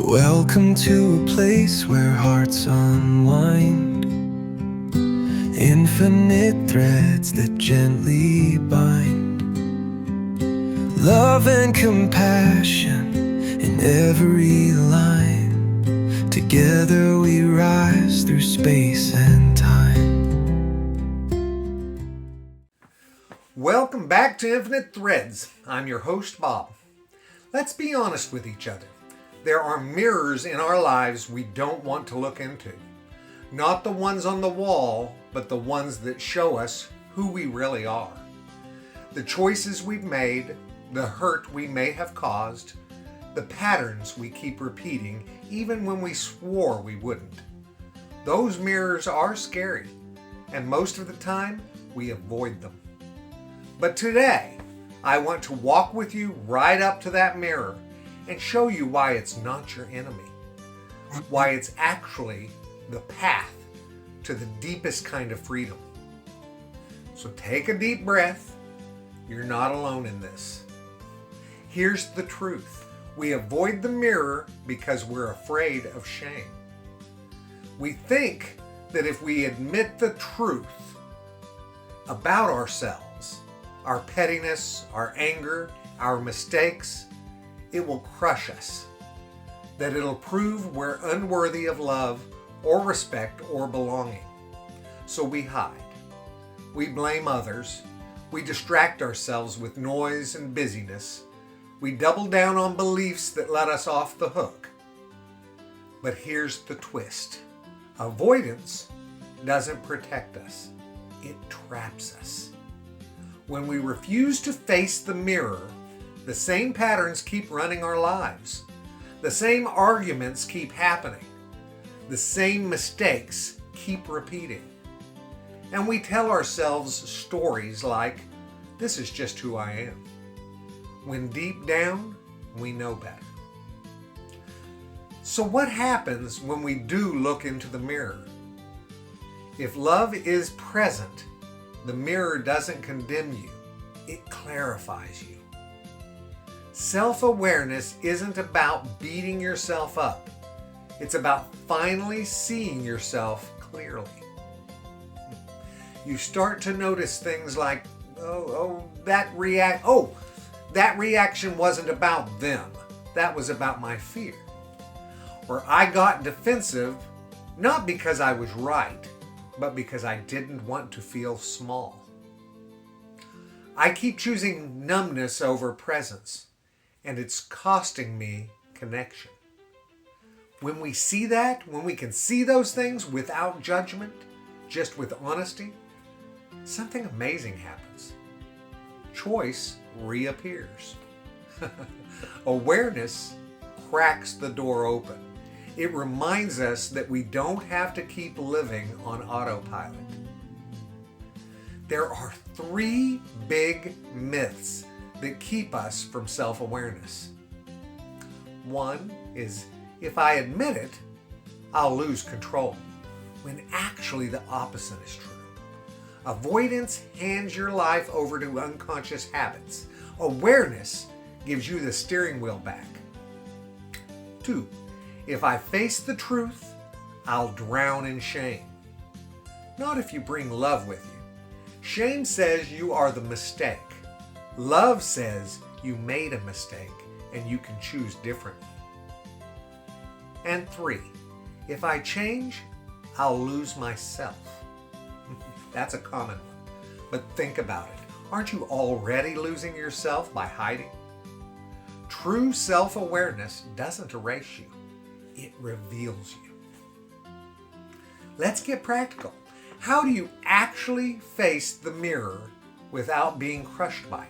Welcome to a place where hearts unwind, infinite threads that gently bind, love and compassion in every line. Together we rise through space and time. Welcome back to Infinite Threads. I'm your host, Bob. Let's be honest with each other. There are mirrors in our lives we don't want to look into. Not the ones on the wall, but the ones that show us who we really are. The choices we've made, the hurt we may have caused, the patterns we keep repeating even when we swore we wouldn't. Those mirrors are scary, and most of the time we avoid them. But today, I want to walk with you right up to that mirror and show you why it's not your enemy, why it's actually the path to the deepest kind of freedom. So take a deep breath. You're not alone in this. Here's the truth. We avoid the mirror because we're afraid of shame. We think that if we admit the truth about ourselves, our pettiness, our anger, our mistakes, it will crush us, that it'll prove we're unworthy of love or respect or belonging. So we hide. We blame others. We distract ourselves with noise and busyness. We double down on beliefs that let us off the hook. But here's the twist. Avoidance doesn't protect us. It traps us. When we refuse to face the mirror, the same patterns keep running our lives. The same arguments keep happening. The same mistakes keep repeating. And we tell ourselves stories like, "This is just who I am," when deep down, we know better. So what happens when we do look into the mirror? If love is present, the mirror doesn't condemn you, it clarifies you. Self-awareness isn't about beating yourself up. It's about finally seeing yourself clearly. You start to notice things like, that reaction wasn't about them. That was about my fear. Or I got defensive, not because I was right, but because I didn't want to feel small. I keep choosing numbness over presence, and it's costing me connection. When we see that, when we can see those things without judgment, just with honesty, something amazing happens. Choice reappears. Awareness cracks the door open. It reminds us that we don't have to keep living on autopilot. There are 3 big myths that keep us from self-awareness. One is, if I admit it, I'll lose control, when actually the opposite is true. Avoidance hands your life over to unconscious habits. Awareness gives you the steering wheel back. 2, if I face the truth, I'll drown in shame. Not if you bring love with you. Shame says you are the mistake. Love says you made a mistake and you can choose differently. And 3, if I change, I'll lose myself. That's a common one. But think about it. Aren't you already losing yourself by hiding? True self-awareness doesn't erase you. It reveals you. Let's get practical. How do you actually face the mirror without being crushed by it?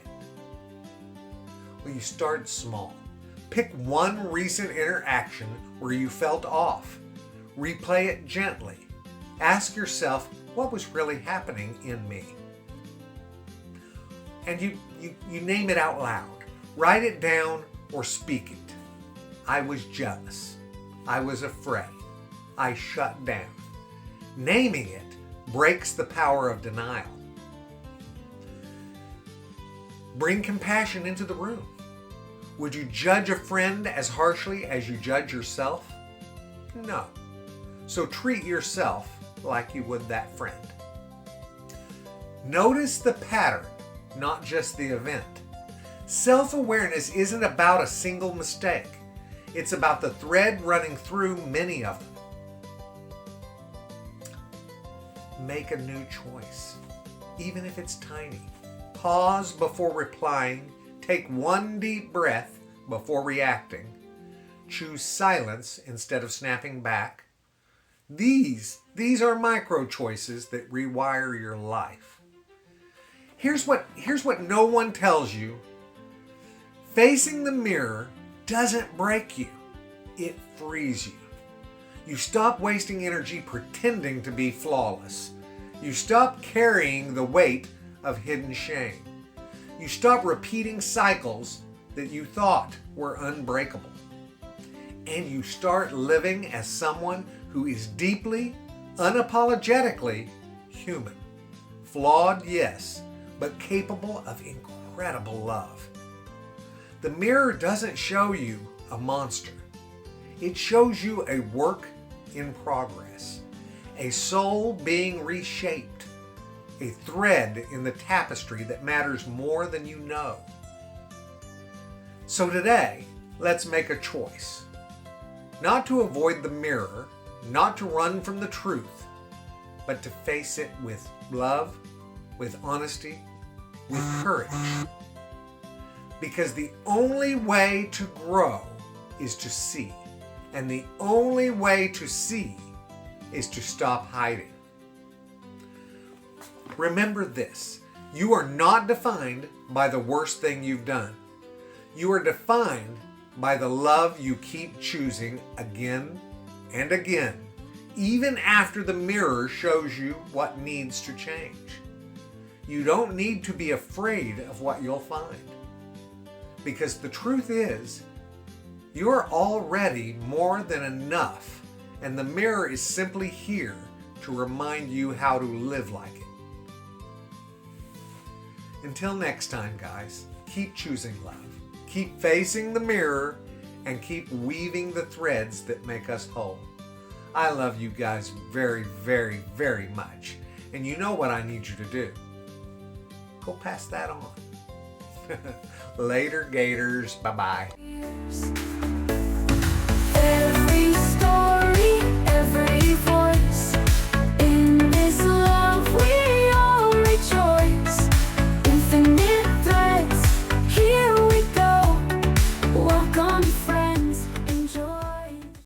Well, you start small. Pick one recent interaction where you felt off. Replay it gently. Ask yourself, what was really happening in me? And you name it out loud. Write it down or speak it. I was jealous. I was afraid. I shut down. Naming it breaks the power of denial. Bring compassion into the room. Would you judge a friend as harshly as you judge yourself? No. So treat yourself like you would that friend. Notice the pattern, not just the event. Self-awareness isn't about a single mistake. It's about the thread running through many of them. Make a new choice, even if it's tiny. Pause before replying. Take one deep breath before reacting. Choose silence instead of snapping back. These are micro choices that rewire your life. Here's what no one tells you. Facing the mirror doesn't break you. It frees you. You stop wasting energy pretending to be flawless. You stop carrying the weight of hidden shame. You stop repeating cycles that you thought were unbreakable. And you start living as someone who is deeply, unapologetically human. Flawed, yes, but capable of incredible love. The mirror doesn't show you a monster. It shows you a work in progress, a soul being reshaped, a thread in the tapestry that matters more than you know. So today, let's make a choice. Not to avoid the mirror, not to run from the truth, but to face it with love, with honesty, with courage. Because the only way to grow is to see. And the only way to see is to stop hiding. Remember this, you are not defined by the worst thing you've done. You are defined by the love you keep choosing again and again, even after the mirror shows you what needs to change. You don't need to be afraid of what you'll find. Because the truth is, you're already more than enough, and the mirror is simply here to remind you how to live like it. Until next time, guys, keep choosing love, keep facing the mirror, and keep weaving the threads that make us whole. I love you guys very, very, very much, and you know what I need you to do. Go pass that on. Later, Gators. Bye-bye.